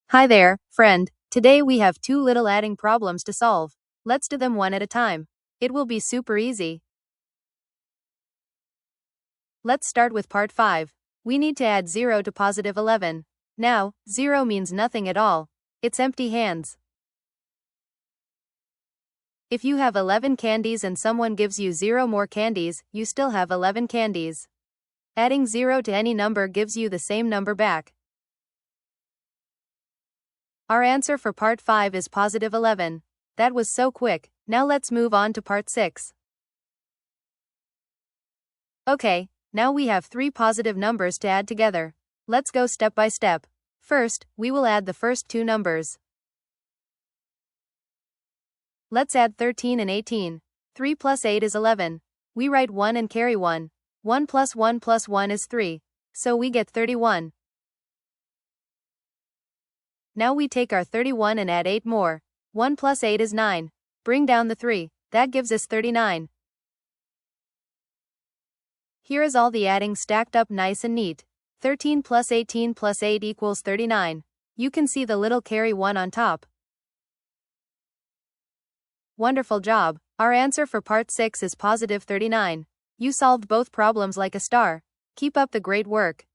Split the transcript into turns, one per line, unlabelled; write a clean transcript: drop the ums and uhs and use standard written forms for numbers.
Hi there, friend. Today we have two little adding problems to solve. Let's do them one at a time. It will be super easy. Let's start with part 5. We need to add 0 to positive 11. Now, 0 means nothing at all. It's empty hands. If you have 11 candies and someone gives you 0 more candies, you still have 11 candies. Adding 0 to any number gives you the same number back. Our answer for part 5 is positive 11. That was so quick. Now let's move on to part 6. Okay, now we have 3 positive numbers to add together. Let's go step by step. First, we will add the first 2 numbers. Let's add 13 and 18. 3 plus 8 is 11. We write 1 and carry 1. 1 plus 1 plus 1 is 3. So we get 31. Now we take our 31 and add 8 more. 1 plus 8 is 9. Bring down the 3. That gives us 39. Here is all the adding stacked up nice and neat. 13 plus 18 plus 8 equals 39. You can see the little carry 1 on top. Wonderful job. Our answer for part 6 is positive 39. You solved both problems like a star. Keep up the great work.